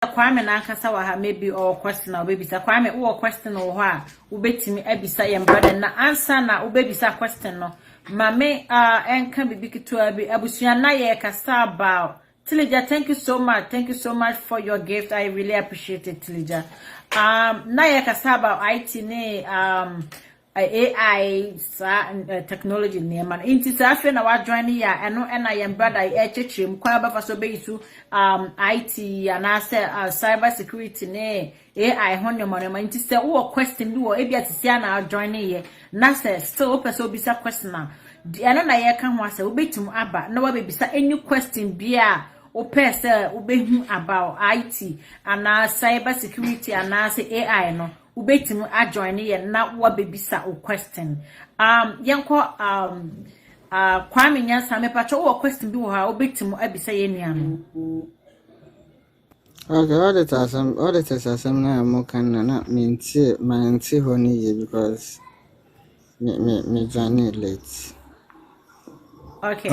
Kwame na ankasa wa ha maybe or question or baby sa Kwame wo question wo ho a wo betimi abisa yem brother na answer na wo babisa question no mame enka bibi kitua bi abusua na ye kasa about Tilija. Thank you so much for your gift. I really appreciate it, Tilija. Na ye kasa about IT ne AI technology ne man inti sa afi na wa join ya eno na yem brother e chechim kwa ba fa so be itu IT and cyber security ne AI honyo mo man inti se wo question bi wo e bia tisia na join ye na se still person obisa question na eno na ye ka ho ase obetum aba na wa bebisa any question bia o pese obehu about IT and cyber security and AI no ubetimu join ye na wa bebisa o question yenko Kwame Nyansa me pacho wo question bi wo ha ubetimu abisa ye nua no. Okay, auditors na mo kan na minti honi ye because me journey late. Okay.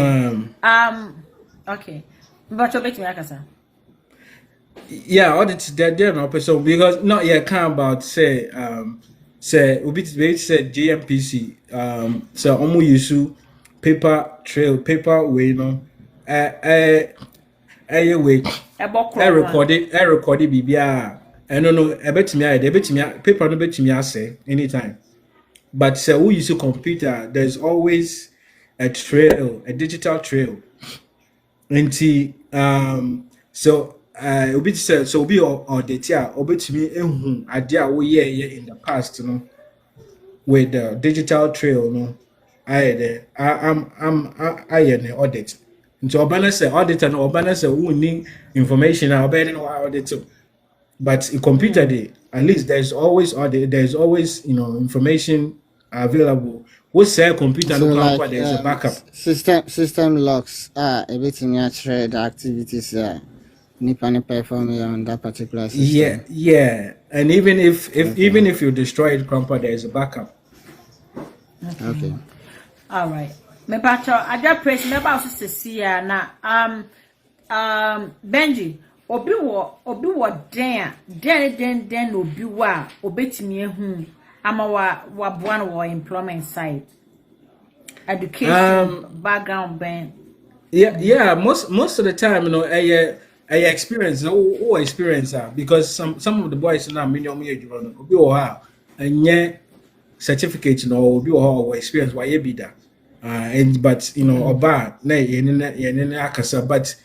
Okay. But ubetimu akasa. Yeah, audit there no person because not yet can about say we said JMPC so omo use paper trail paper way no way record it bibia I don't know ebetimi paper no betimi say anytime but say we use a computer there's always a trail, a digital trail into so obi say so obi or data obetimi ehun ade a wo ye in the past no with the digital trail no I'm an audit nti obana say auditor no obana say who need information na obana no audit but in computer day at least there's always audit, there's always information available. What say computer So no like plan there's a backup system locks everything you trade activities nipa perform on that particular system. yeah and even if you destroy it computer there's a backup. Okay. All right. Me pacho aja press me ba so sesi ya na Benji obi wo den obi wa obetimi ehu ama wa boa no employment side education background ben. Yeah most of the time I experience experience because some of the boys now minimum age run obi wo ha enye certificate no obi wo ha or experience why e be that and but oba na ye akasa but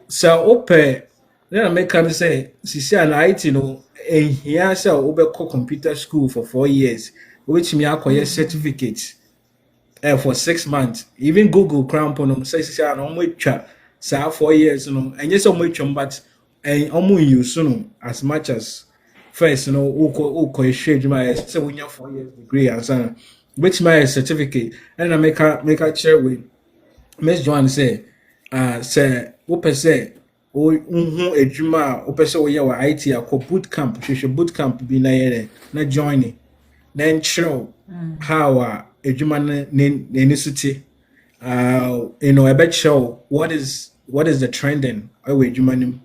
so open then make can say sisi an IT no and here say obekọ computer school for 4 years which me acquire certificate for 6 months even Google cramp on say sisi an omwetwa say 4 years and yes omwetwa but and omu use as much as first uko shade my say we 4 years degree and so which my certificate and I make a share with Miss Joanne say say open say edwuma opese wo ye wa IT akọ boot camp hwehwe boot camp bi na ye na join then show how edwuma na nisiti ebe show what is the trending we edwuma nim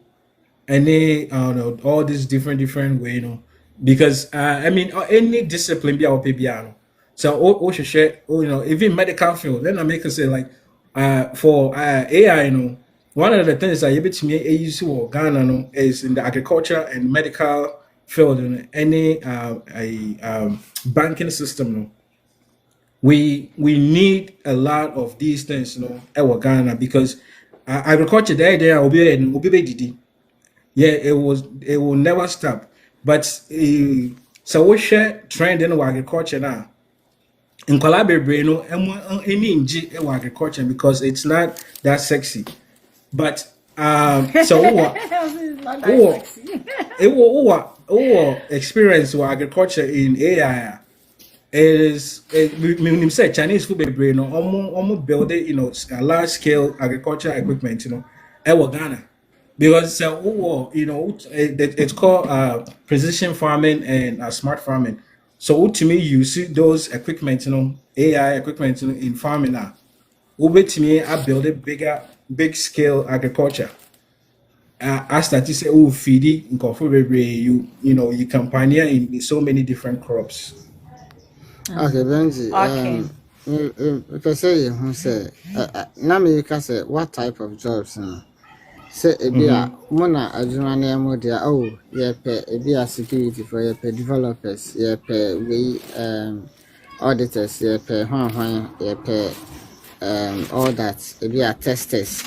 any all these different way because I mean any discipline bi a ope bia no so hwehwe even medical field then I make us say like for AI one of the things that you between use or Ghana is in the agriculture and medical field in any banking system. We need a lot of these things, in Ghana because agriculture there will be yeah, it will never stop. But so we share trend in agriculture now. In collaborate, any in agriculture because it's not that sexy. But so experience with agriculture in AI is we say Chinese food be almost build a large scale agriculture equipment Ghana because it's called precision farming and smart farming. So to me you see those equipment AI equipment in farming now. To me I build a big scale agriculture I started to say, oh, feed in you can pioneer in so many different crops. Okay, Benji. Okay. Because say who say now me can say what type of jobs say a bia mona adwuma na mo dia oh ye pe a bia security for ye pe developers ye pe we auditors ye pe ye pe all that a bia testers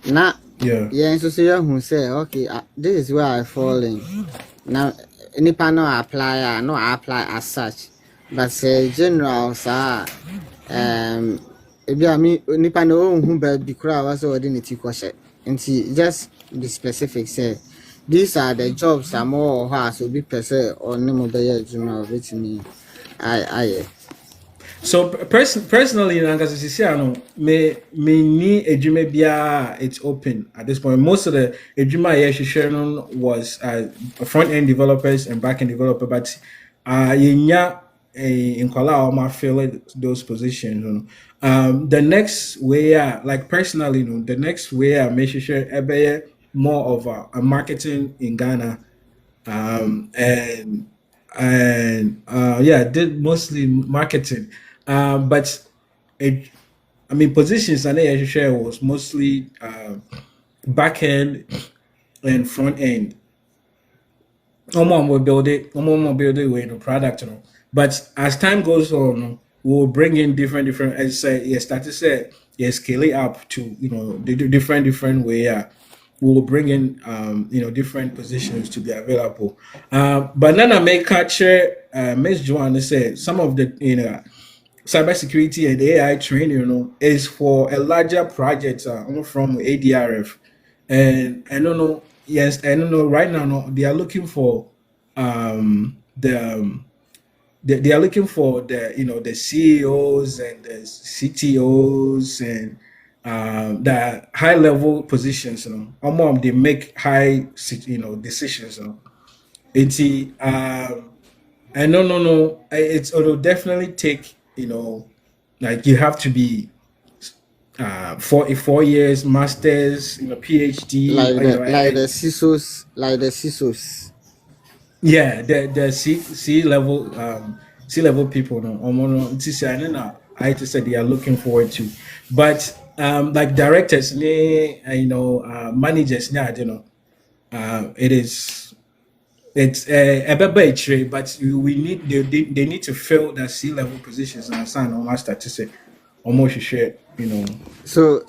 na Yeah. yeah so say who say okay this is where I fall in now nipa no apply no apply as such but say general sir ebi a me nipa na ohun ba bi kura wa so odi ne ti kwhye nti just be specific say these are the jobs that more or so be per se or ne mo be ya adwuma with me I So personally, me ni ejuma bia it's open at this point. Most of the ejuma sharing was front end developers and back end developer, but yenya in Kuala fill those positions. The next way, like personally, the next way I make sure more of a marketing in Ghana, and yeah, did mostly marketing. But it, I mean, positions and I share was mostly back end and front end. Will build it. Will build it with the product, But as time goes on, we'll bring in different. As say, yeah, start to say, yeah, scale it up to the different way. Yeah, we'll bring in different positions to be available. But then I may capture Miss Joanna said some of the cybersecurity and AI training, is for a larger project from ADRF. And I don't know, yes, I don't know right now, no, they are looking for they are looking for the CEOs and the CTOs and the high level positions, they make high decisions, It's and no, it'll definitely take like you have to be 4 years masters, PhD, like the CISOs yeah, the C level people, no, I just said they are looking forward to, but like directors, managers, it is. It's a bit but we need they need to fill the C level positions and assign on master to say almost share, so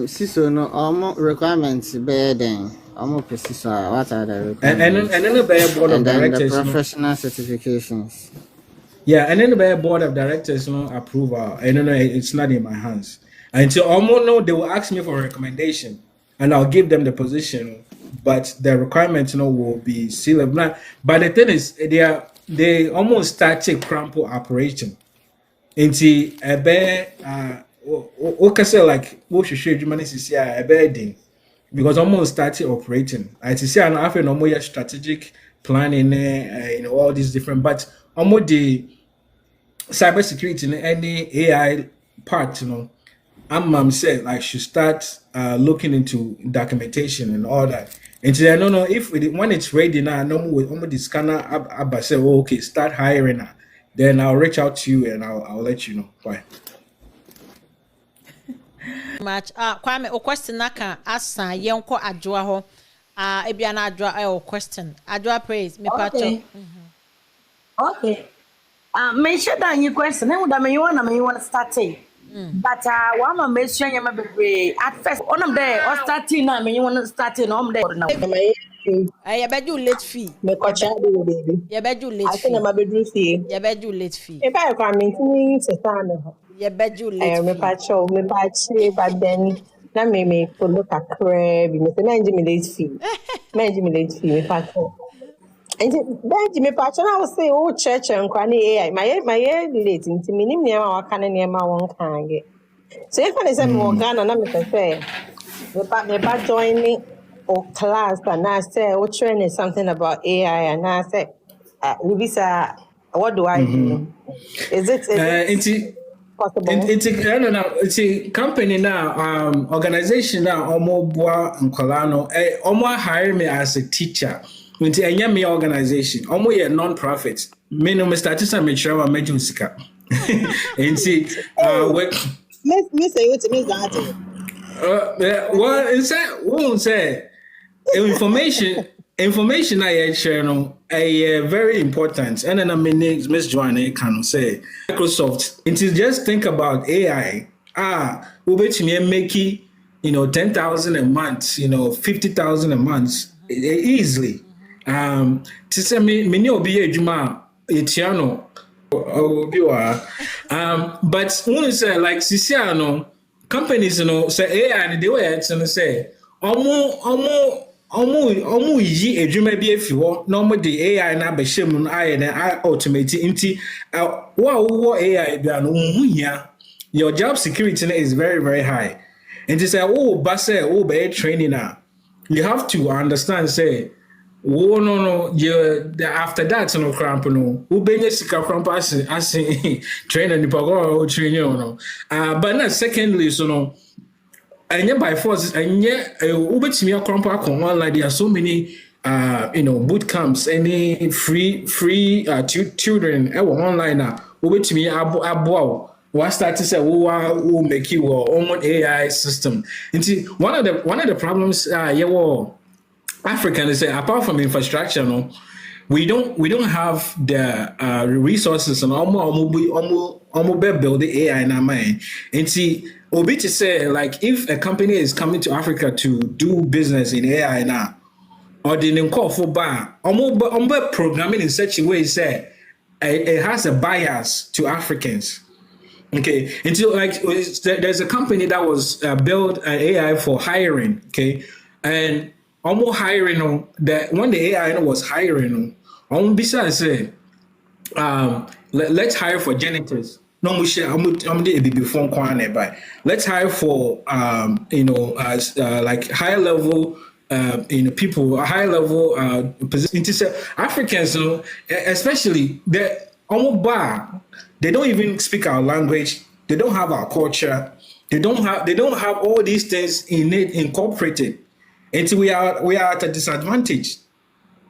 CISO no requirements better than CISO what are the requirements and then the board of and then the directors, professional certifications. yeah, and then the board of directors, approval. I don't know, it's not in my hands. Until almost no, they will ask me for a recommendation, and I'll give them the position. But the requirements, will be C level. But the thing is, they almost started crumple operation. Nti okay, say like what should show you is a bedding because almost started operating. I see an after no more strategic planning, all these different, but almost the cybersecurity and any AI part, I'm saying like should start looking into documentation and all that. And I don't know if when it's ready now, no more with the scanner up, say, oh, okay, start hiring now. Then I'll reach out to you and I'll let you know why. Much Kwame o question naka asa yenko adwoa ho ebia na adwoa o question adwoa praise me pacho Okay. Mention that you question. Then that you want to start it. But one man mention you maybe at first on them there or starting now. You want to start it on there now. I bet you late fee. Me kwacha do baby. You bet you late I think fee. I'm a bedroom fee. You bet you late fee. If I come into se sana. You bet you late Me fee. pacho, but then na me to look at crab. Me say me late fee. Me late fee. Me pacho. And then me pacho na say oh church and kwani AI. My late into me nim niam wa kan niam won kan ge. So if I say me Ghana na me say me pa joining or class and I say what training something about AI and I say Lubisa, what do I do? Is it possible? It's a company now, organization now, Omo Boa and Colano, Omo hire me as a teacher. It's a me organization, Omo a non-profit. Me no me status and me sure I'm making sika. And see, work. Miss say what Miss that. Well, won't say information I share no very important. And then I mean Miss Joanna can say Microsoft. It is just think about AI. We bet me make 10,000 a month, 50,000 a month easily. To say me obi ejuma etiano but when say like Sisiano companies say AI and the way it's say Omo yi edwuma bi afiwo na omo de AI na ba hyem no aye na automate nti wo AI bia no huhia your job security is very very high and say ba say be training you have to understand say no after that no cramp no wo benye sika cramp as trainer ni pago train but na secondly and yet by force, and yet ubetimi akrompa kon online. There are so many boot camps, any free tutoring online now. Ubetimi abo what start to say will make you own AI system. And see one of the problems African is apart from infrastructure, no, we don't have the resources and almost build the AI in our mind. And see Obi to say, like, if a company is coming to Africa to do business in AI now, or the call for bar, programming in such a way, say, it has a bias to Africans. Okay, until like there's a company that was built an AI for hiring. Okay, and almost hiring that when the AI was hiring, besides say, let's hire for janitors. No, let's hire for like high level people, high level positions. Africans, especially they they don't even speak our language. They don't have our culture. They don't have all these things incorporated. And so we are at a disadvantage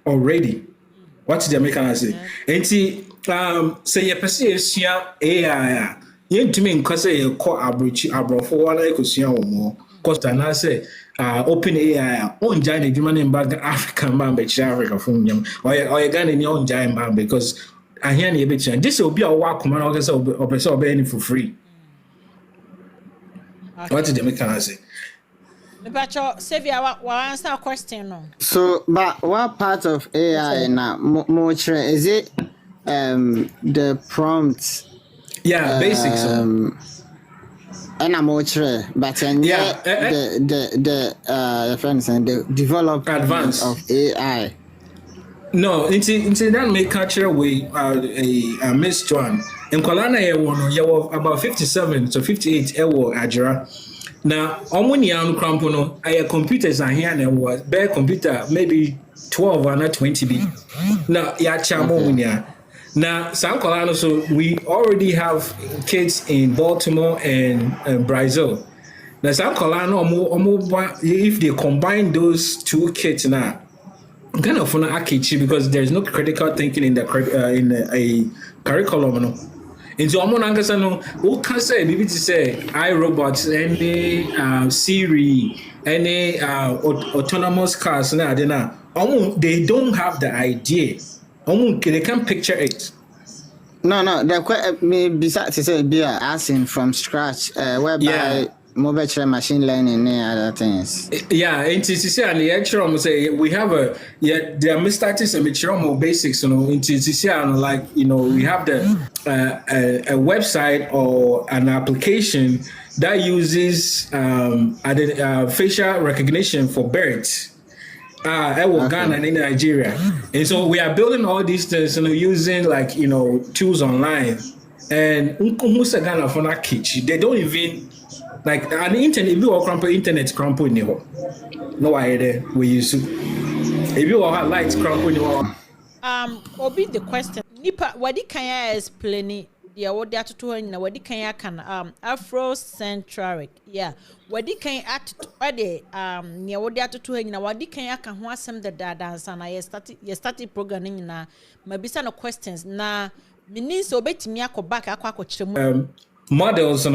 already. What did the Americans say? And see. Say your person AI. You to me because you call abrofo wala ekusia omo. Because I say open AI on join the human in back African man be Africa from them. Or you Ghana in your join man because I hear you be this will be a work man or person be for free. What did the Americans say? But Savia, what answer question no? So, but what part of AI now more is it? The prompts. Yeah, basics. And I'm more sure, but the friends and the development advance of AI. No, into that may catch away a Miss Joan. In Kolana, you were about 57 to 58 Ajra. Now, Omonian Crampono, I computers are here and was bare computer, maybe 12 or not 20 B. Now, Yachamonia. Now, San Colano, so we already have kids in Baltimore and Brazil. Now, San Colano, if they combine those two kids now, kind of fun because there's no critical thinking in a curriculum. No? And so, who can say, maybe to say, iRobots, any Siri, any autonomous cars, they don't have the idea. They can't picture it. No, they're quite besides to say be asking from scratch, whereby mobile machine learning and other things. Yeah, and to say and the actual say we have there are mistakes and material basics, into say like we have the a website or an application that uses facial recognition for birds. Ghana and in Nigeria. And so we are building all these things using like tools online. And Ghana for that kitchen. They don't even like on the internet, if you walk around internet crumple in the no idea we use to if you have lights crumple in the Obi the question Nipa what can I explain dia wo dia toto na wadi kan aka na afrocentric yeah wadi kan atoto ade ne wo dia toto na wadi kan aka ho asem da dance na ye start program na mabisa no questions na meaning so betimi akoback akwa kyeremu models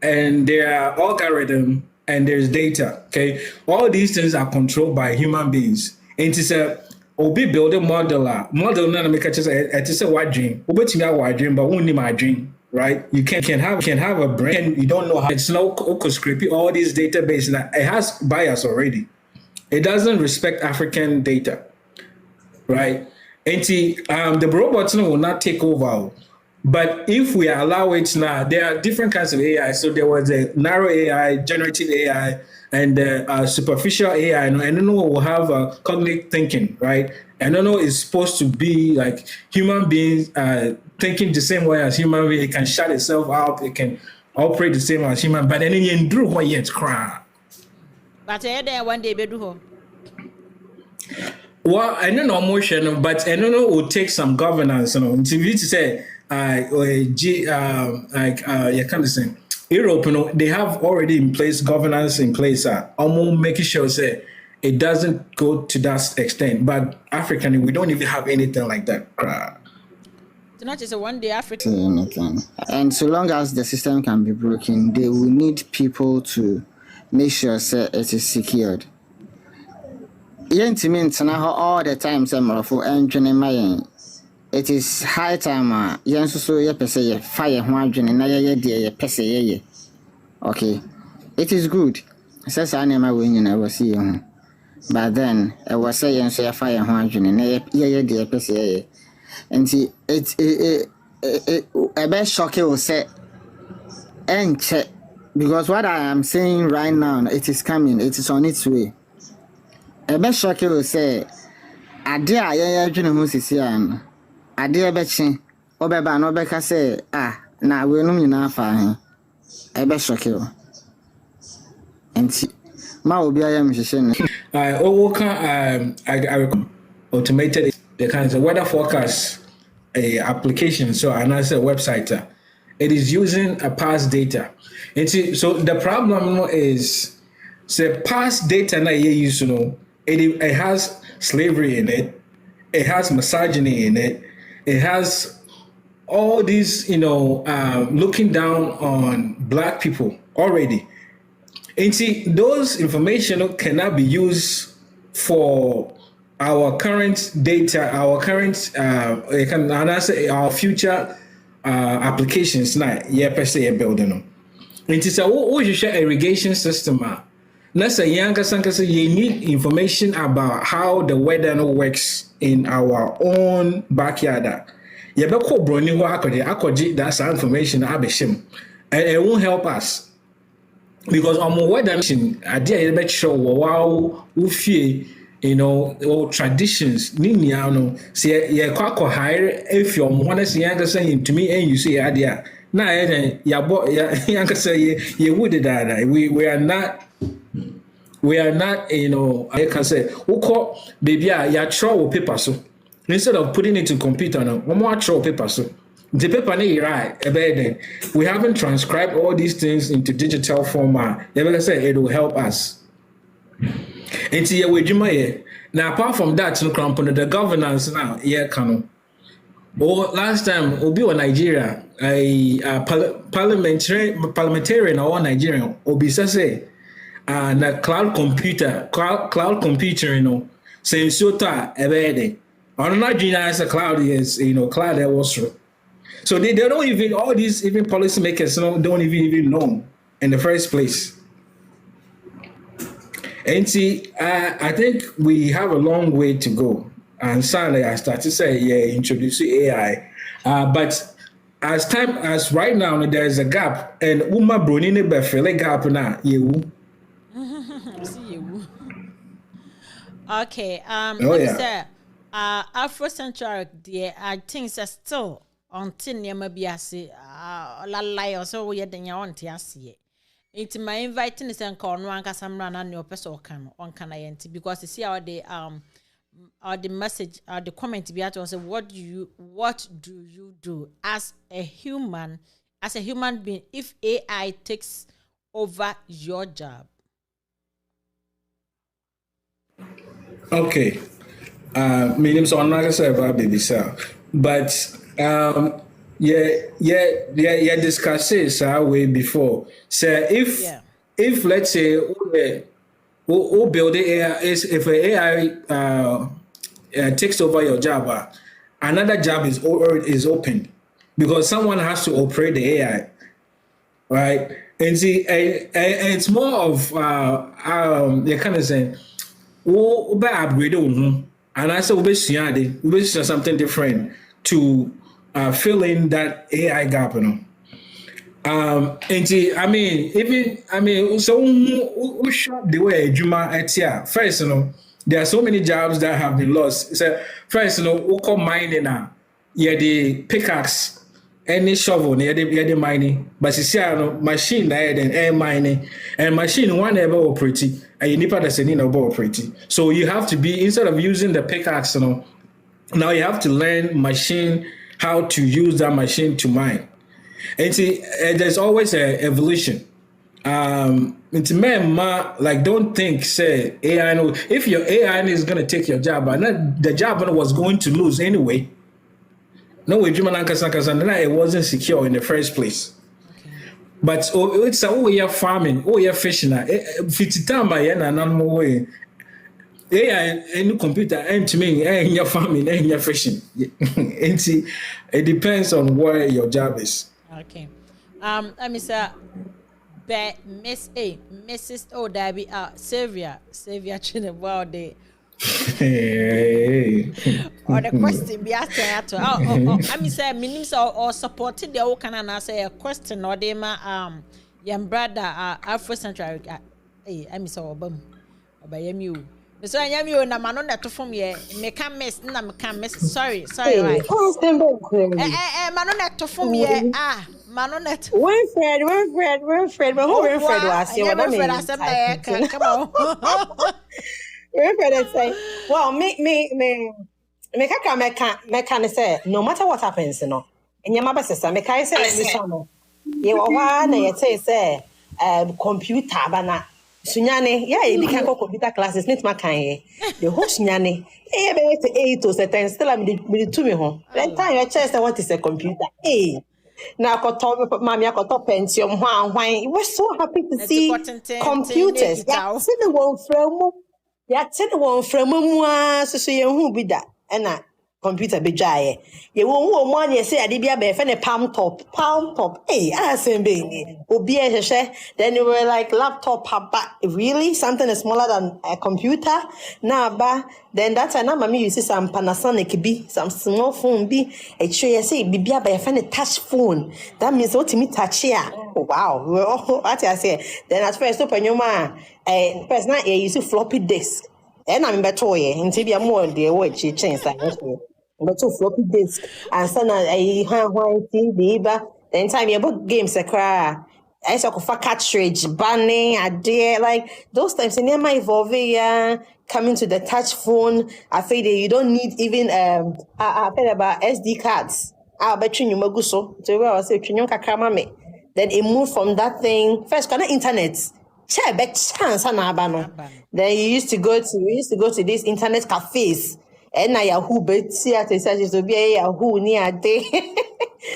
and there are algorithm and there's data. Okay, all these things are controlled by human beings. And it's a obi build a model na make just it's a wide dream. Obetimi a wide dream, but only my dream, right? You can have a brain. You don't know how it's no script. All these database that it has bias already. It doesn't respect African data, right? And the robots will not take over. But if we allow it now, there are different kinds of AI. So there was a narrow AI, generative AI, and superficial AI. And I don't know will have cognitive thinking, right? And I know it's supposed to be like human beings thinking the same way as human beings. It can shut itself out. It can operate the same as human. But then you do what yet cry. But there one day be do. Well, I don't know motion, but I don't know it will take some governance. You know, to say. You can't say Europe, they have already in place governance in place. Almost making sure say it doesn't go to that extent. But African, we don't even have anything like that. It's not just a one day Africa. And so long as the system can be broken, they will need people to make sure say it is secured. All the time, it is high time so ye pese ye fire ho adwene na ye de ye pese ye okay it is good says anema we nyina we see ho but then I was saying so ye fire ho adwene na ye de ye pese ye enti it a bit shocking will say enche because what I am saying right now it is coming, it is on its way. A bit shocking will say ade a ye adwene ho sisi an ade bechi obeba na obeka say na we no nyina fa he e be shock you enti ma obi ayam hwehwe ne I automated the kinds of weather forecast application so another website it is using a past data and so the problem is say past data na you use it has slavery in it, it has misogyny in it. It has all these, looking down on Black people already. And see, those information cannot be used for our current data, our current, our future applications. Now, per se, building them. And it's a irrigation system. Let's say you need information about how the weather works in our own backyard. You better call Brony who akodi that's information abeshim. And it won't help us. Because on weather idea you bet show wow ufie or traditions ninya say ye kwako hire if you want to see saying to me and you say idea. Now ya say ye would that we are not, I can say, baby, you throw paper so instead of putting it in computer now, one more throw paper so the paper right, we haven't transcribed all these things into digital format. Like I said, it will help us. And see, now apart from that, the governance now, last time, Obi or Nigeria, a parliamentarian or Nigerian, Obi say. And a cloud computer, saying so ebede. I'm not as a cloud is, cloud that was true. So they don't even, all these even policymakers don't even know in the first place. And see, I think we have a long way to go. And suddenly I start to say, introduce AI. But as right now, there's a gap. And Uma Brunine Befele gap now, Okay, say Afrocentric dear I think still until near be ase lie or so we had the on tiasie. It's my inviting is and call no one casamran and your person on can I because you see how they or the message or the comment be at say what do you do as a human being if AI takes over your job? Okay. Meaning so I'm not gonna say about baby sir. But yeah discuss this way before. So if let's say who build the AI is if a AI takes over your job, another job is opened because someone has to operate the AI, right? And see, it's more of they kind of saying, "Oh, be upgrade and I said, we something different to fill in that AI gap, you know." And see, so we shop the way Juma at here. First, there are so many jobs that have been lost. So first, we call mining now. Yeah, the pickaxe, any shovel, yeah, the mining. But you see, machine there then air mining, and machine one ever operating, and you need to need operating. So you have to be instead of using the pickaxe, now you have to learn machine how to use that machine to mine. And see, there's always an evolution. Into men, like don't think say AI. If your AI is gonna take your job, but the job was going to lose anyway. No way, it wasn't secure in the first place. Okay. But it's you're farming, you're fishing. Way. AI any computer and to me, and you're farming, and you're fishing. And see, it depends on where your job is. Okay. I mean, sir, but Mrs. Oh, Debbie, Sylvia, about the or the question be asked to. I mean, sir, meanings or supported the old can answer a question or them, young brother, Afro-Central. I mean, so, boom, by you. So I am you and a man on that from ye, make a mess, sorry, right. Constant man on that from ye, man on that. Winfred, but who Winfred was here? What I mean, come on. Winfred say, well, me, say, no matter what happens, and your mother says, make I say, you are one, say, computer, but Sunyane, yeah, you can go computer classes, not my kind. The whole Sunyane, to 8 to 10, still I'm the 2 me home. That time your chest, I want is a computer. Hey, now I got top, mammy, I got top pension. Why? We're so happy to see computers. Yeah, see the one from, yeah, tell the one from moi, so you who be that, and computer be dry. You won't want you say I did be a bear, palm top. Hey, I said, baby, then you were like laptop, but really something is smaller than a computer. Now, but then that's another me. You see some Panasonic be some small phone be a tray. Say be a bear, a touch phone. That means what to me touch here. Oh, wow, what I say. Then at first open your man, and first night you see floppy disk. And I'm better until be a more dear word she changed that. But two floppy disk and son a white TV, then time you book games a cry. I saw for cartridge, banning, a dear like those times in my evolve coming to the touch phone. I feel that you don't need even I feel about SD cards. I'll bet you maguso to where I say Chinyoka. Then it moved from that thing first kind of internet. Then we used to go to these internet cafes. And now Yahoo, but see at the searches to be a Yahoo near day.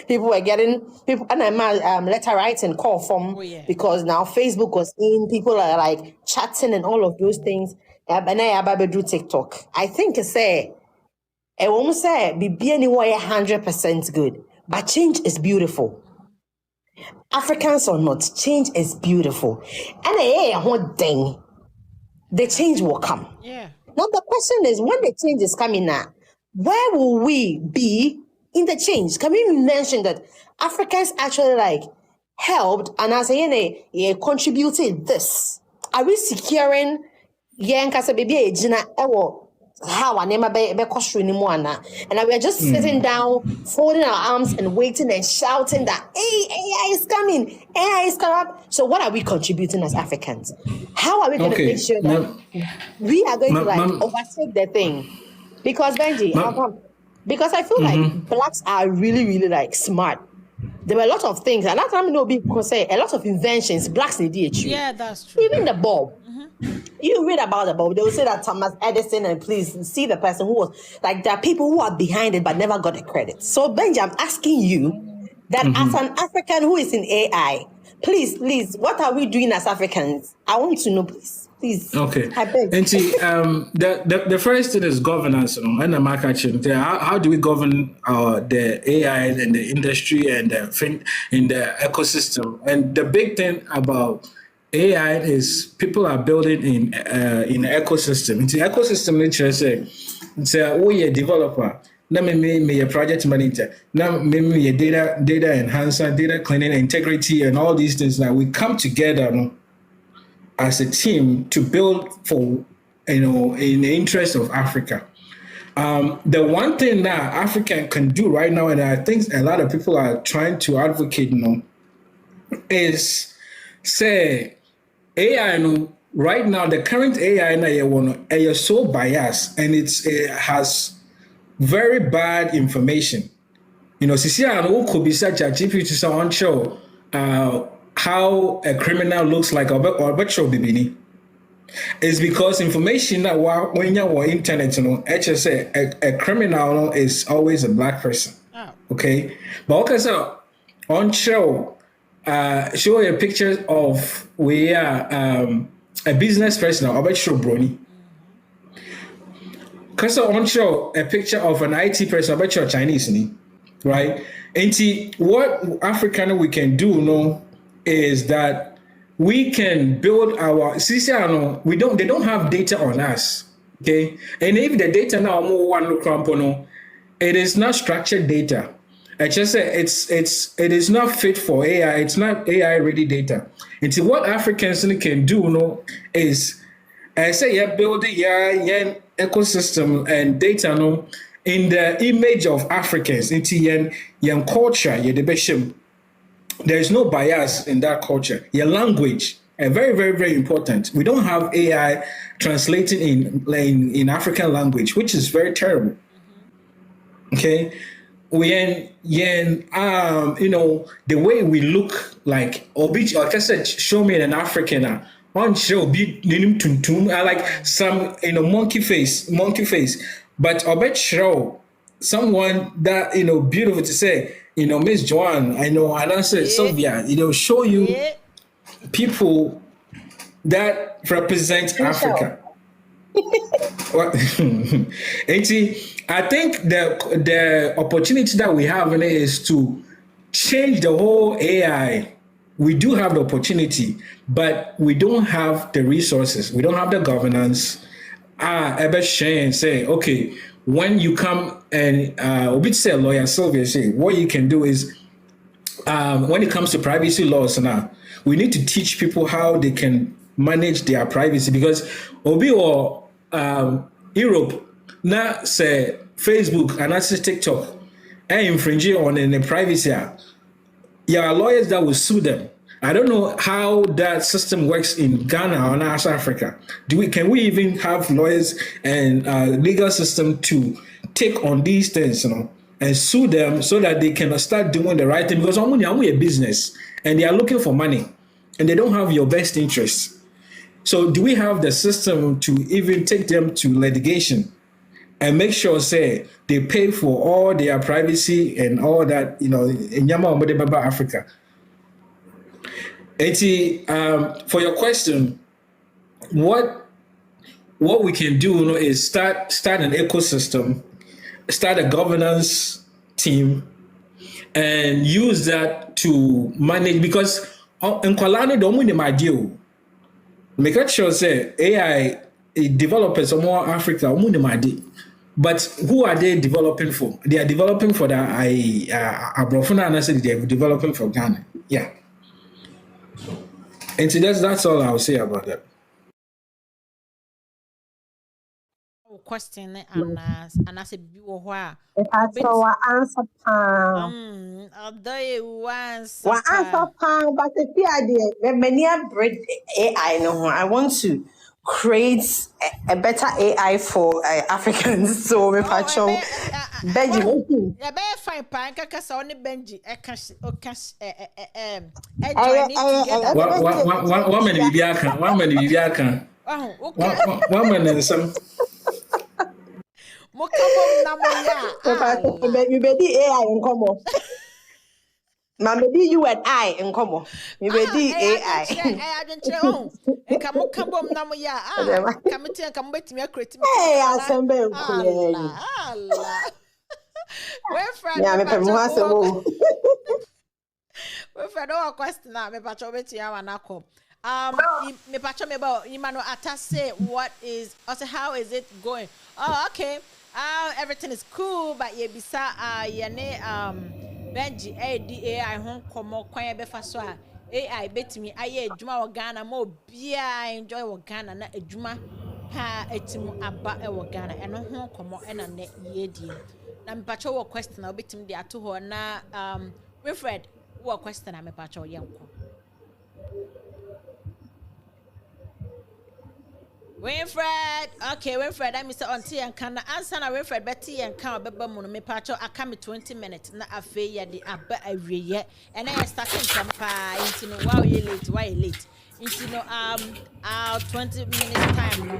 People were getting people and I'm letter writing call from because now Facebook was in. People are like chatting and all of those things. And I do TikTok. I think I won't say be anywhere 100% good, but change is beautiful. Africans or not, change is beautiful. And one thing, the change will come. Yeah. Now the question is, when the change is coming now, where will we be in the change? Can we mention that Africans actually like helped and as contributed this? Are we securing how I never be costly anymore now? And we are just sitting down, folding our arms and waiting and shouting that AI is coming, AI is coming. So what are we contributing as Africans? How are we going to make sure that we are going to overtake the thing? Because Benji, because I feel like blacks are really, really like smart. There were a lot of things, and that's time no because say a lot of inventions blacks in DHU. Yeah, that's true. Even the bulb. You read about the bulb, they will say that Thomas Edison, and please see the person who was like there are people who are behind it but never got the credit. So Benji, I'm asking you that as an African who is in AI, please, what are we doing as Africans? I want to know, please. Okay. I beg. And see, the first thing is governance, and I'm catching. How do we govern the AI and the industry and in the ecosystem? And the big thing about AI is people are building in the ecosystem. Into ecosystem, nature say, you're a developer. Now me a project manager. Now me a data enhancer, data cleaning, integrity, and all these things. Now we come together as a team to build for in the interest of Africa. The one thing that Africa can do right now, and I think a lot of people are trying to advocate, is say AI. Right now, the current AI is so biased, and it has very bad information. CCR could be such a GPT to someone show how a criminal looks like or better bibini. It's because information that when you're on internet, HSA, a criminal is always a black person. Oh. Okay, but okay, so on show, show a picture of a business person or bet show brony. Because on show a picture of an IT person, I bet you're Chinese, right? And see, what African we can do, is that we can build our they don't have data on us. Okay. And if the data now more one it is not structured data. I just say it is not fit for AI, it's not AI ready data. And see what Africans can do is I say build the ecosystem and data in the image of Africans into your culture, the bishop. There is no bias in that culture. Your language, very, very, very important. We don't have AI translating in African language, which is very terrible. Okay, the way we look like, like I said, show me an African. On show be I like some monkey face, but I bet show someone that beautiful to say. Miss Joanne, I know, and I said, Sylvia, show you people that represent Africa. And see, I think the opportunity that we have in it is to change the whole AI. We do have the opportunity, but we don't have the resources. We don't have the governance. Ever Shane say, okay, when you come and say lawyer Sylvia say what you can do is when it comes to privacy laws now, we need to teach people how they can manage their privacy because Obi or Europe now say Facebook and that's TikTok and infringing on the privacy. There are lawyers that will sue them. I don't know how that system works in Ghana or in South Africa. Can we even have lawyers and legal system to take on these things, and sue them so that they can start doing the right thing? Because I'm a business and they are looking for money and they don't have your best interests. So do we have the system to even take them to litigation and make sure, say, they pay for all their privacy and all that, in Yama Africa? For your question, what we can do is start an ecosystem, start a governance team, and use that to manage because in Kwalani don't win my deal. Make sure say AI developers are more Africa, but who are they developing for? They are developing for the Abrofuna and I said they are developing for Ghana. Yeah. And so that's all I'll say about that. Question and I said, That's our answer, but if you are the many bread AI, I want to create a better AI for Africans. So me pacho Benji. Yeah, be fine pan kaka sa oni Benji e cash o cash I join it together. One man Viviakan, one man Viviakan. Oh, okay. One man and some. Mo kabo na mo ya. You be the AI in common. Maybe you and I in common. You be the AI. I don't know. E kamo kabo na mo ya. Kamo tie kamo betimi akreti me. Hey, asembe Allah. Where friend? Yeah, me pe mo asemo. We for no question na me pacho beti ya wanako. Me pacho me about Imano Ata say what is also how is it going? Oh, okay. Everything is cool, but ye bisa yene Benji AI hon komo kwan be fa so a AI betimi aye adwuma wo Ghana mo bia enjoy wo Ghana na adwuma pa etimu aba e wo Ghana eno hon komo ena ne ye die. Na me pacho wo question na obetim de ato ho na Wilfred wo question na me pacho yenko. Winfred, okay, Winfred, I'm Mr. Auntie and can answer na Winfred Betty and can beba mu no me pacho aka me 20 minutes na afe ye de aba awie and I starting from pa into no wow you late into no 20 minutes time no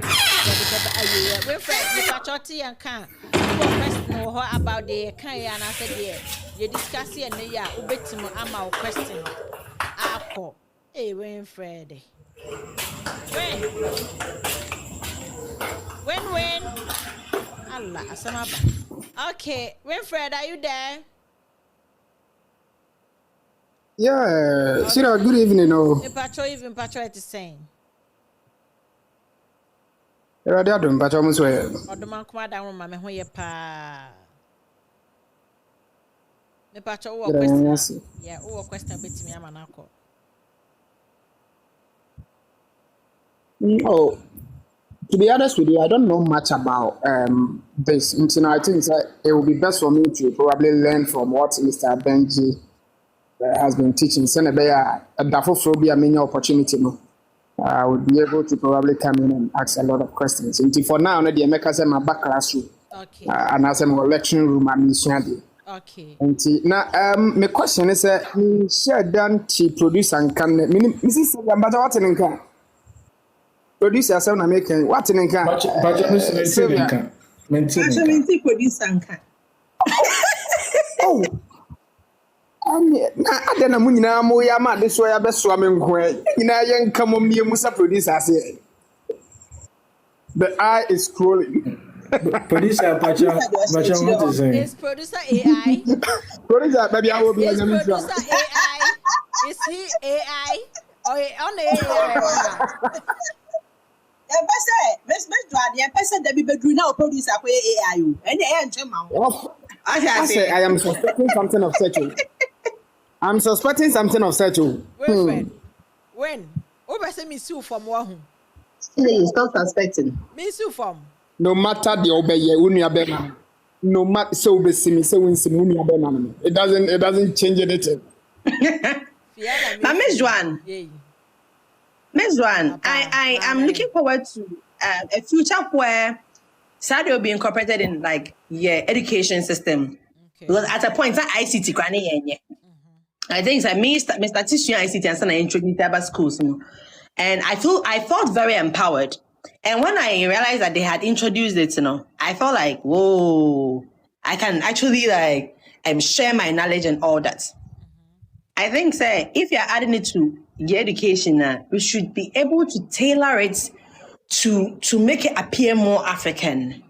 Winfred me pacho ti and can question no about the can ya na said you discuss here na ya ubetimu ama question akọ Winfred When? Allah, asamaba. Okay, Winfred, are you there? Yeah, Sarah, good evening. Even Patrol is saying. You're there, don't Patrol Musway. Or the man come down, Mamma, who ye pa. The Patrol, question. Yeah, question bit me, Amanako. Oh, to be honest with you, I don't know much about this. And I think that it will be best for me to probably learn from what Mr. Benji has been teaching. Send a dafophobia many opportunity. I would be able to probably come in and ask a lot of questions. And for now, the America said my back classroom. Okay. And I said my lecture room and okay. And now, my question is, share done to produce and can Mrs. But what in producer self na making what in can maintain producer can oh na adana mu nyina mo ya ma de so ya be so amenko nyina ye nka mo mie musa producer say the eye is scrolling producer pacha what is saying is producer AI producer baby I will be is producer AI is he AI or on AI Best person that be bedroom now produce a AI. And I say I am suspecting something of such. I'm suspecting something of such. When? Over say me sue from one. Stop suspecting. Me sue from. No matter the obey unia bema. No matter so be me so win unia bema. It doesn't change anything. Now Miss Joanne. Ms. Juan, I am looking forward to a future where SAD will be incorporated in like education system. Okay. Because at a point that ICT I think it's like Mr. Tissue ICT and some introduced cyber schools, and I felt very empowered. And when I realized that they had introduced it, I felt like, whoa, I can actually like share my knowledge and all that. I think, say, if you're adding it to your education, we should be able to tailor it to make it appear more African,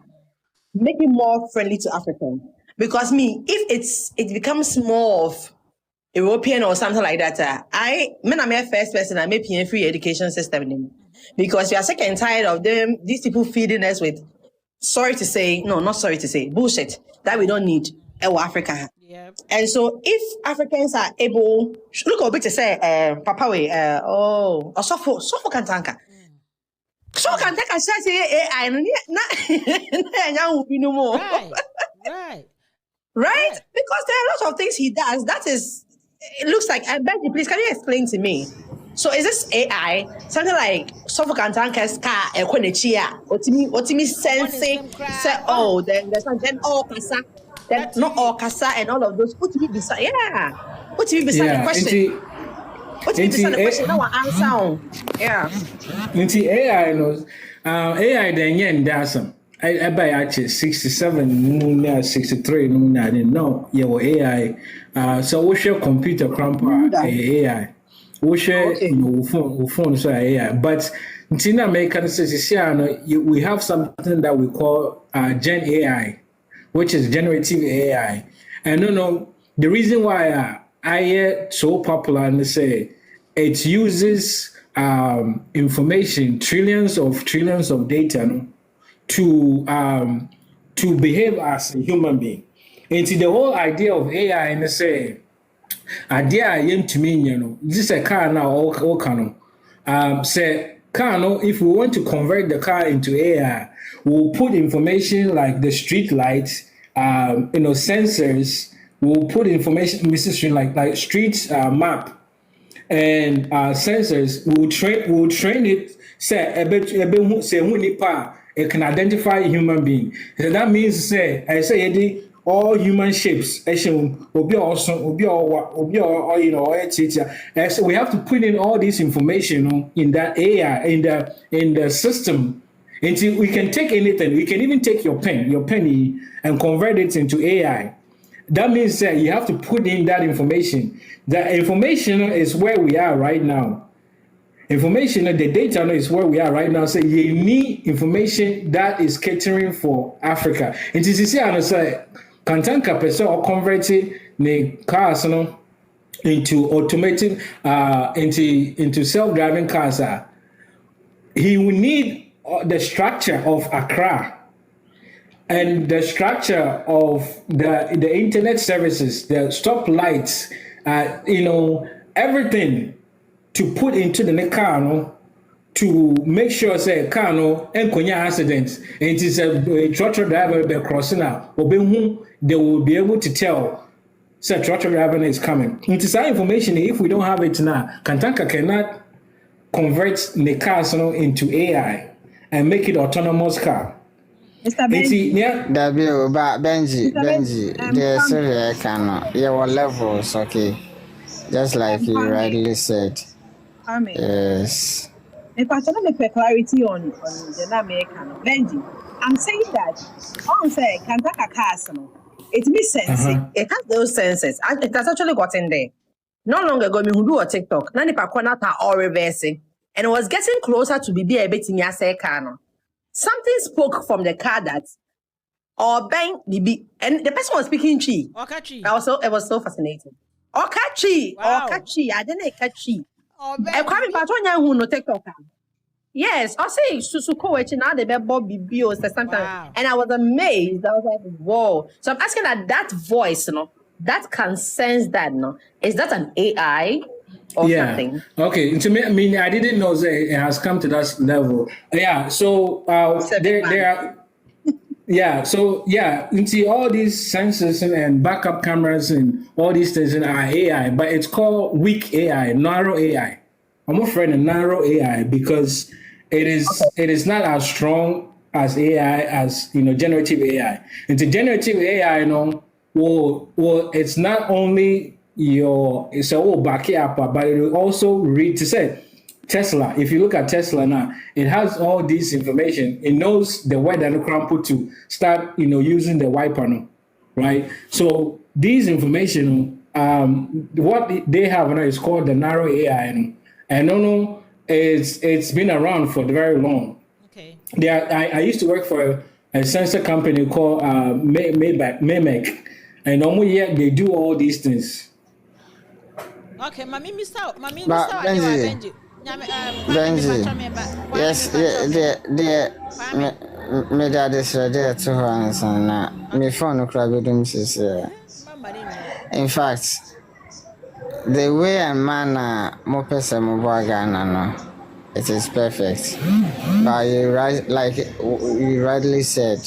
make it more friendly to African. Because if it becomes more of European or something like that, I'm a first person. I make a free education system because we are sick and tired of these people feeding us with, bullshit that we don't need. Africa. Yep. And so if Africans are able, look a bit to say, Papa way, so can tanka. So can take a say AI no more. Right. Because there are lots of things he does. That is, it looks like, Benji, please, can you explain to me? So is this AI something like software can tank a car a konechia? What me sensing? Say then there's then all kasa, then not all kasa and all of those. Put me beside Put me beside the Yeah, question. Put me beside the question. Now I answer. Yeah. Into AI knows AI then yen dasam. I buy actually 67 63 I didn't know yeah AI so we share computer crampa AI we share Okay. phone so AI but in American we have something that we call Gen AI which is generative AI and no the reason why I so popular and say it uses information trillions of data no, to behave as a human being. And see the whole idea of AI and say idea yem to me, this is a car now all can say car no, if we want to convert the car into AI, we'll put information like the street lights, sensors, we'll put information like street map and sensors will train it say who nipa it can identify a human being. So that means say I say all human shapes obi also so we have to put in all this information in that AI in the system until we can take anything. We can even take your penny and convert it into AI. That means that you have to put in that information. The information is where we are right now. Information, the data is where we are right now. So you need information that is catering for Africa. It is easy to say, Kantanka person or converting the cars into automated, into self-driving cars. He will need the structure of Accra and the structure of the internet services, the stoplights, everything to put into the car to make sure say car and konya accidents. And it is a tractor driver be crossing out. They will be able to tell say tractor driver is coming. It is that information. If we don't have it now, Kantanka cannot convert the cars into AI and make it autonomous car. Mr. Benji. Benji, there's a cannot. Yeah, what levels, okay. Just like you rightly said. Yes. If I tell me clarity on the American Benji, I'm saying that on say Kantaka Castle, it makes sense. It has those senses. And it has actually gotten there. Not long ago, me who do a TikTok, Nani Pakonata or reversing, and it was getting closer to be a bit in Yase Kano. Something spoke from the car that or bang BB and the person was speaking Chi. Okachi. It was so fascinating. Okachi. Wow. Okachi. I didn't catch Chi. I come in Patonia who no TikTok. Yes, Osei Susuko now the Bobby Bios sometimes. Wow. And I was amazed. I was like, whoa. So I'm asking that voice, that can sense that, is that an AI? Or something. Okay. To me, I mean, I didn't know that it has come to that level. Yeah. So there are. Yeah. So into all these sensors and backup cameras and all these things are AI, but it's called weak AI, narrow AI. I'm afraid of narrow AI because it is not as strong as AI as generative AI. Into generative AI, well, it's not only it's a whole backup, but it will also read to say Tesla. If you look at Tesla now, it has all this information. It knows the weather and cramp to start, using the wiper now, right? So these information, what they have now is called the narrow AI, and it's been around for very long. Okay. I used to work for a sensor company called Memec, and they do all these things. Okay, Benji. Yes, me that is there to her and me phone is in fact the way and manner more person it is perfect. But like you rightly said,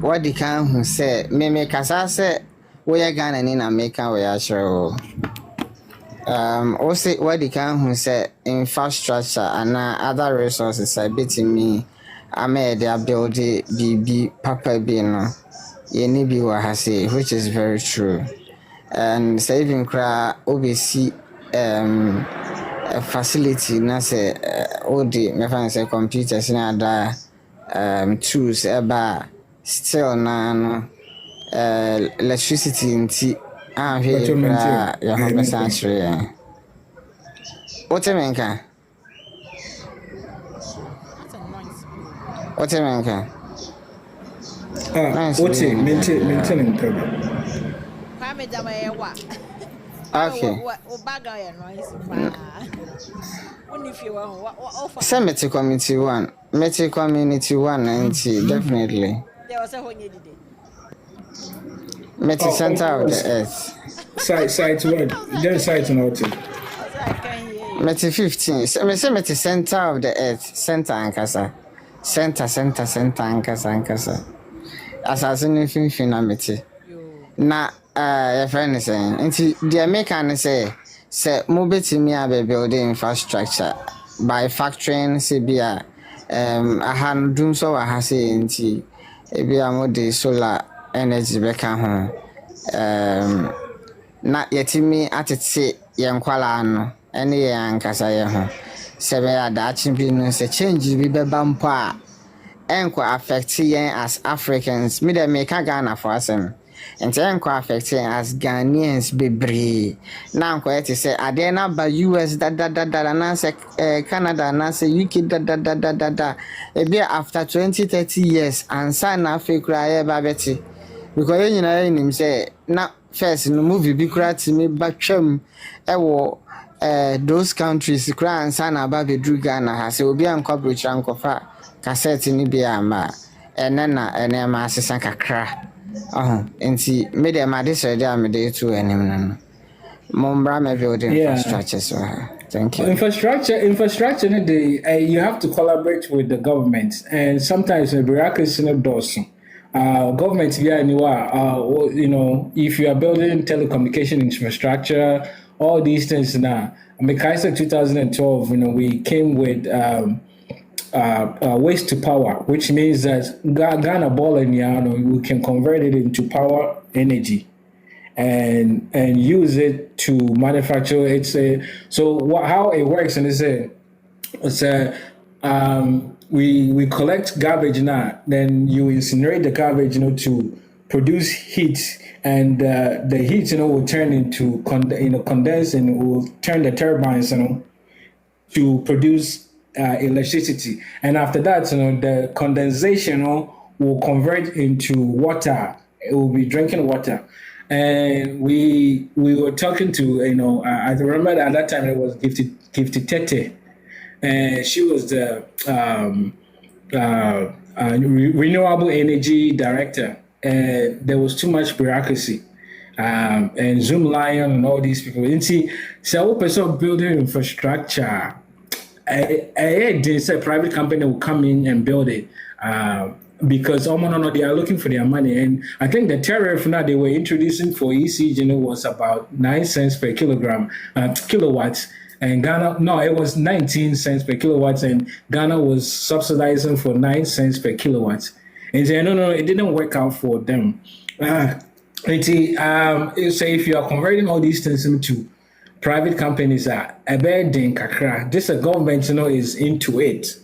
what the can who said me make us say we are gonna in America we are sure. Also what they can who say infrastructure and other resources I bet me I made their build be papa be no ye ni bi wa ha say, which is very true. And saving cry obviously a facility na say all the me fan say computers na other tools eba still na no electricity nti ahwe kra ya ho besa chire what menka what menka What's it? Maintaining problem. okay so meti community one nti definitely meti center of the earth Site what? Then site on what? meti 15 so me say meti center of the earth center ankasa center ankasa asase no finfin na meti na your friend is saying nti the American say mo betimi a build infrastructure by factoring say bia ahan dum so wa ha say nti e bia mo de solar energy beka ho na yetimi atete yenkwala no ene ye ankasa ye ho se be adachi bi no se change bi beba mpo a enko affect yen as Africans me de make Ghana for asem nti enko affect yen as Ghanaians bebre na enko yet say ade na ba US da na say Canada na say UK da e be after 20-30 years ansa na Africa ya ba beti because yen na nim say na first no movie bi kura timi batwam ewo those countries kura ansa na ba bedru Ghana ha say obi anko brocha ankofa cassette ni bia ma ene ma asesa kakra nti me dem ade so dey am dey to enim no mombra me building infrastructure so thank you. Infrastructure you have to collaborate with the government, and sometimes the bureaucracy not does. Government here anywhere, if you are building telecommunication infrastructure, all these things now. I mean, Kaiser 2012, we came with waste to power, which means that Ghana ball and we can convert it into power energy and use it to manufacture. How it works, and we collect garbage now, then you incinerate the garbage, to produce heat, and the heat, will turn into condense, and will turn the turbines, to produce electricity. And after that, the condensation will convert into water. It will be drinking water. And we were talking to, I remember at that time it was Gifty Tete. And she was the renewable energy director. And there was too much bureaucracy. And Zoom Lion and all these people. And see, so person building infrastructure. They say private company will come in and build it because they are looking for their money. And I think the tariff now they were introducing for ECG was about 9 cents per kilowatts. And Ghana, no, it was 19 cents per kilowatts, and Ghana was subsidizing for 9 cents per kilowatts. And say, no, it didn't work out for them. So if you are converting all these things into private companies are a bad thing kakra. This government, is into it,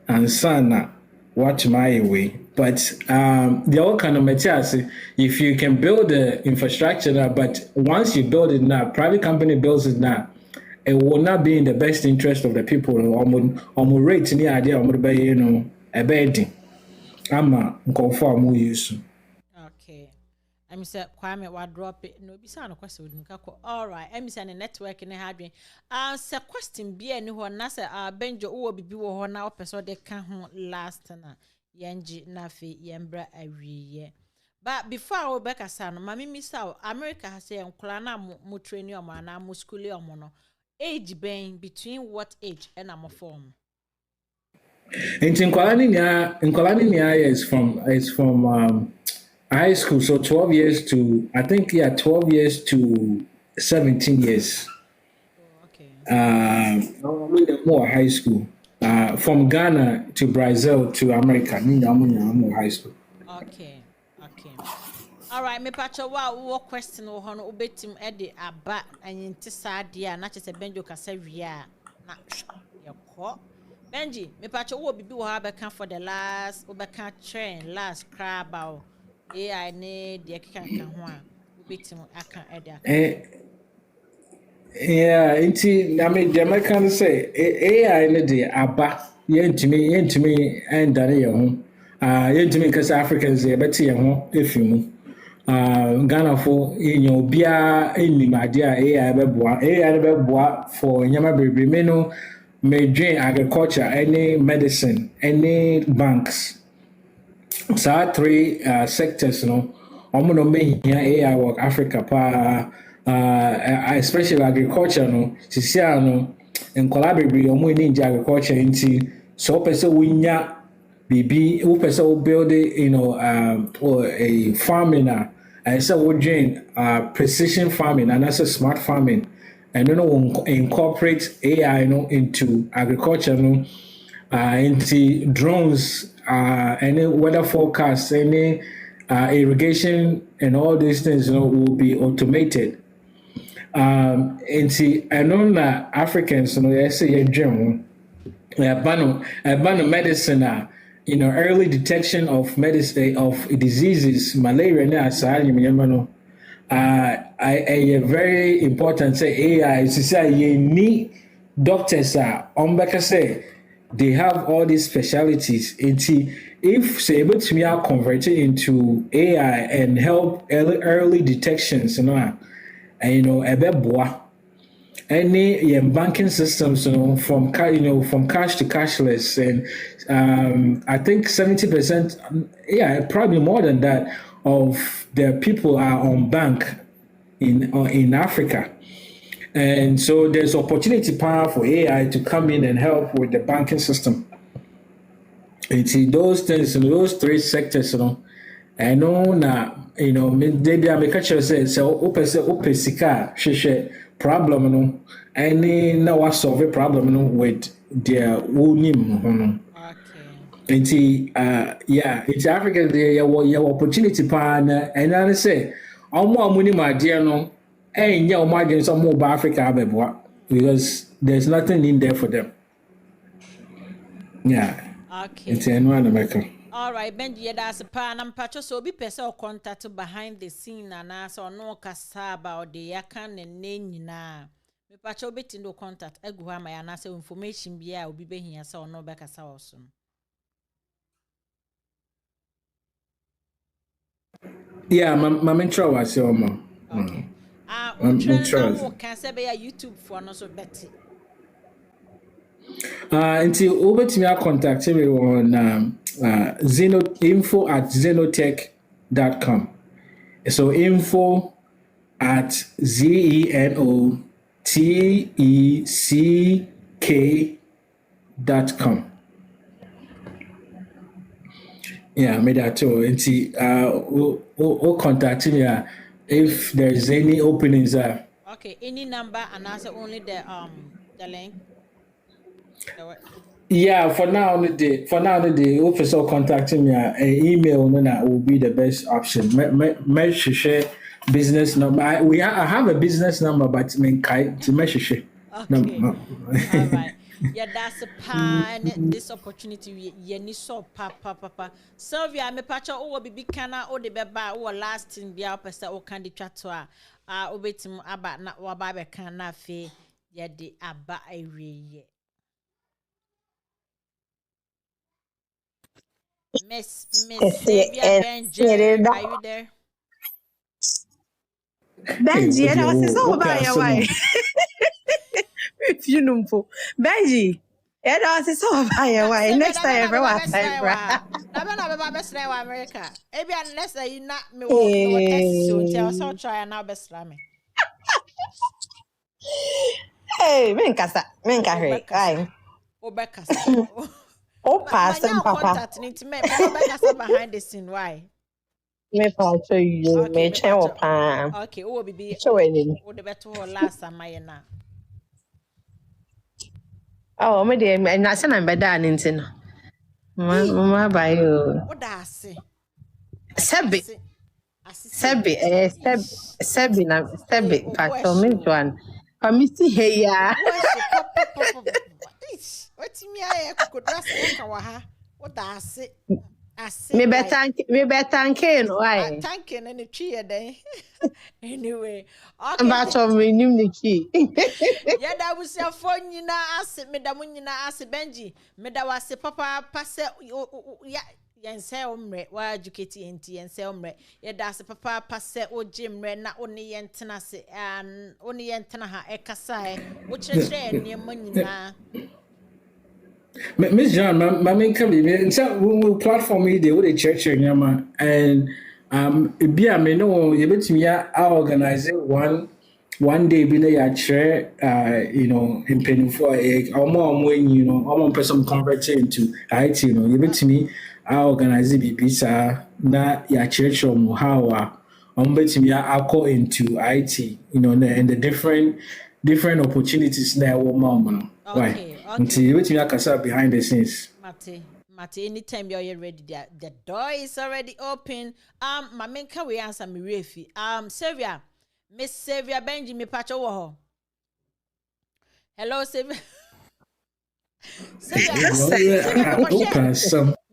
and sana watch my way. But the all kind of materials, if you can build the infrastructure now, but once you build it now, private company builds it now, it will not be in the best interest of the people. Or rate any idea, a bad thing. I'm a conform use. Okay. I'm say Kwame wa drop it. No, bisa no question with Nkako. All right. I'm say the network in hardware. Say question be any ho na say Benjo wo bibi wo ho na opeso de ka ho last na yenji na fe yembra awiye. But before I back asano, mami misa America has say nkola na mo train you ma na mo school you no. Age ben between what age and am form? In Nkolani is from high school, so 12 years to 12 years to 17 years. more high school. From Ghana to Brazil to America, more high school. Okay. All right, me pacho wa question wo hono obetim e de aba anyinti saade na chese Benji kasa wia na yekọ. Benji, me pacho wo bibi wo ha beka for the last obeka train last crab out. AI ne de kan ho a obetim aka e de aka. Yeah, I mean, the Americans say AI ne de aba yentimi and dane ye ho. Yentimi kasa Africans ye beti ye ho efimu. Ghana for obia enimade a AI beboa for nyama bebre me no me dwen agriculture any medicine any banks so 3 sectors no omo no me here AI work Africa pa especially agriculture no sisia no nkola bebre omo ni agriculture nti so person winya bibi who person who build it, or a farming and so we doing precision farming and that's a smart farming and incorporate AI into agriculture into drones any weather forecast any irrigation and all these things will be automated into I know that Africans yes say dream medicine early detection of medicine of diseases malaria na saa no I very important say AI say you need doctors say they have all these specialties if say able to convert it into AI and help early detections and ebeboa any banking systems from from cash to cashless and I think 70% probably more than that of the people are on bank in Africa and so there's opportunity power for AI to come in and help with the banking system. It's those things in those 3 sectors I know now, maybe I make a choice say open sika problem any now what solve a problem with their own Okay. It's Africa there your opportunity pan and I say omo amuni my dear your margin some more Africa because there's nothing in there for them. Okay. It's anyone America. All right, Benji, that's a pan and patcho so be person contact behind the scene and so no kasa about the yakan and na. Me patcho bit no contact egu my and say information be I will be here so no back as awesome. Yeah, my mentor was your mom. Okay. Can say be YouTube for no so better. Until over to me, contact me on info@zenotech.com. So info at ZENOTECK.com. Yeah, made that too. Until contact me if there's any openings there. Okay, any number and answer only the link. Yeah, for now the officer contacting me email will be the best option. Me share business number. I have a business number, but me to me share. Okay. All right. Yeah, that's a pan. This opportunity you need so papa. Sylvia, me pacha o bibi kana o de beba o last thing bia pesa o kan di twato a obetim aba na wa ba be kan na fe ye de aba awie. Miss Sylvia Benjamin, are you there? Benji, and I was so bad. Why? If you know, Benji, and I was so bad. Why? Next time, everyone. Na best America. Maybe unless you not me no test so tell so try now best me. Hey, menkasa. Aye. Obekasa. Oh, pass and papa. Contact need to me Obekasa behind the scene. Why? Me pa show you. Me check up. Okay, oh bibi. Show it. Oh the better last time I na. Oh, me de na se na beda ne nti no. Mama ba yo. What does say? Sebi. Assisi. Sebi sebi na Hey, sebi pato me Obuashu. Joan. Pamisi he ya. Obuashu papa. Ish. What's me? I could dress a kawaha. What does say? I say Me betanke no I ai. tanking and a tree a day. Anyway, But okay. of me nim the key. Yeah, that was your phone. You know, I said, Madam, you know, I said, Benji, Madam, I said, Papa, pass it. Yeah. Yen say omre wa educate enti yen say omre ye da se papa passe o jimre na oni yen tena se an oni yen tena ha e kasa e wo kyerɛkyerɛ nneɛma nyinaa. Miss John, my main coming. So we platform here with the church nyama and it be I mean no you bet me I organize it one day be na chair you know in penny for a when you know I'm person convert into IT you know you bet me I organize it be na ya church or how bet me I call into IT you know and the different opportunities that woman why until you wait me behind the scenes. Mate, anytime you're ready, the door is already open. My main can we answer me refi. Sylvia, Miss Sylvia Benji, me pacho wo. Hello, Sylvia. Sylvia,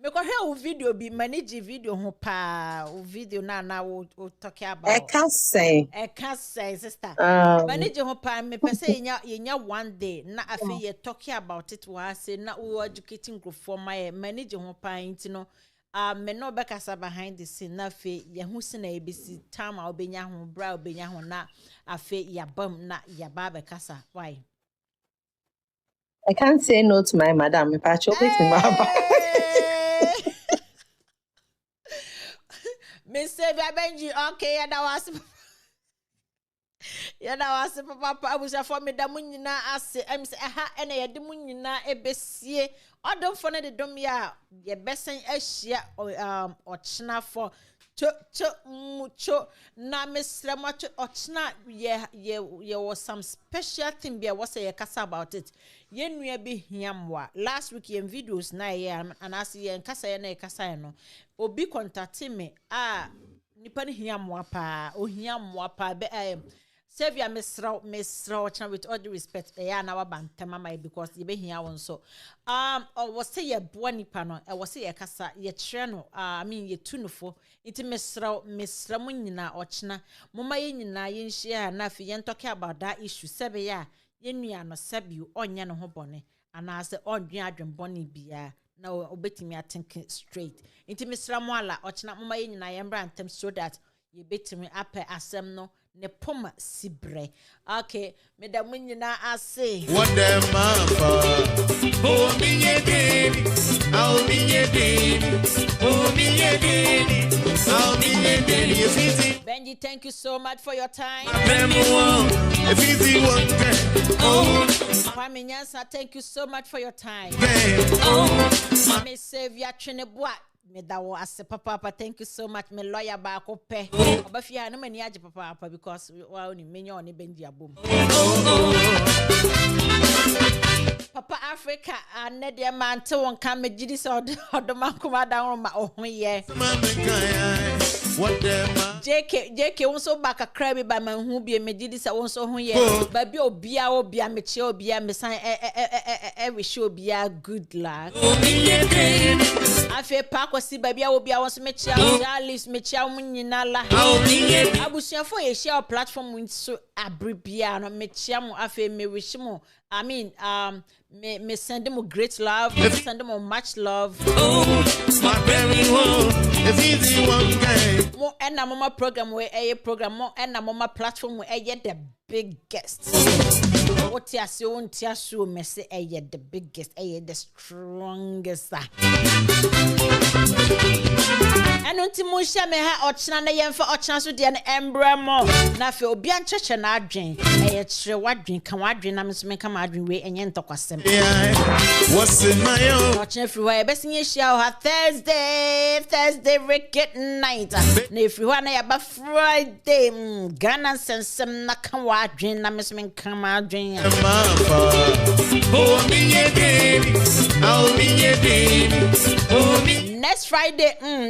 me ko hwe video bi manage video ho pa o video na wo talk about I can't say sister manage ho pa me pese yenya one day na afi ye talk about it wa say na wo educating group for my manage ho pa nti no me no be kasa behind the scene na afi ye hu se na ebisi time a obenya ho bra obenya ho na afi ya bam na ya ba be kasa why I can't say no to my madam. Me pacho with Miss Sylvia Benji, okay, and I was. Yeah, now I said, Papa, I was for me the munina. I say, I'm say, and I the munina a besie. I don't find the domia. Your best thing is or china for mucho na Miss Ramacho or china. Yeah, was some special thing. Be was a casa about it. Yen we be hiamwa. Last week in videos na and I see and casa and casa no. Obi contact me. Nipa ni hiamwa pa. O hiamwa pa be Sylvia Miss Rocha with all due respect, na wa bantama mai because you be here one so. Or was say ye boani pano, I was say a casa, ye treno, I mean ye tunufo, it Miss Ramunina ochna, Mama yina yin share na fi yen talking about that issue, sebe ya, yen no sebu on yan hobone, and I say on yadrin bonny beer. Now obeti me think straight. Into Miss Ramwala ochna Mama yina yembra and so that you bet me up asem no. Ne poma sibre. Okay, madam nyina ase. What them for? Oh me baby, oh me baby, oh me baby, oh me baby. Benji, thank you so much for your time. If easy one oh, Kwame Nyansa, thank you so much for your time. Oh, Me Sylvia Chinebwa. Me da wo ase papa thank you so much me lawyer ba ko pe obafia no mani age papa because wa oni menyo oni Benji abom Papa Africa and the man to one can me gidi so odoma kuma down ma ohun ye what them JK won so back a crabby by man who be me gidi so won so hun ye baby obia me che obia me san every show obia good luck I feel park was see baby obia won so me chia Charles me chia munyina la abusia for ye share platform win so abribia no me chia mo afi me wish mo I mean, me send them great love, me send them much love. Oh, my very one, it's easy one game. More and a mama program where a program more and a mama platform where the biggest. What you see on Tiasu, me say the biggest, the strongest. And until Musha me ha ochna na yen for ochna so de na embramo na fe obi an cheche na adwen e tre wadwen kan wadwen na me so me kan adwen we enye ntokwasem What's in my own ochna everywhere best nye share ha Thursday wicked night na everywhere na ya ba Friday Ghana sensem na kan wadwen na me so me kan adwen adwen ya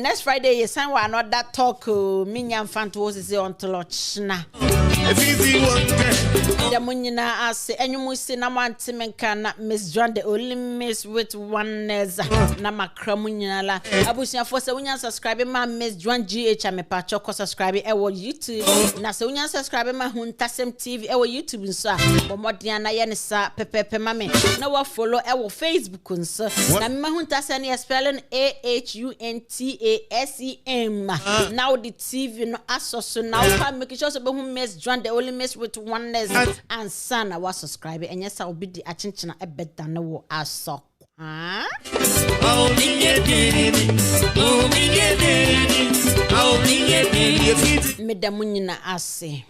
next Friday you sign one another talk minya mfanto wo sisi ontolochna the munyina ase enyumu si na mantimenka na Miss John the only miss with oneness na makra munyina la abusia for se unya subscribe ma Miss John GH amepa choko subscribe e wo YouTube na se unya subscribe ma Huntasem TV e wo YouTube nso a bomodian na ye ne sa pepepe mame na wo follow e wo Facebook nso na me Huntasem ne spelling AHUNTASEM now the TV no asoso now can make sure so be who Miss John the only miss with oneness and son was subscribe and yes I'll be the achinchina e better no wo aso me da munyina ase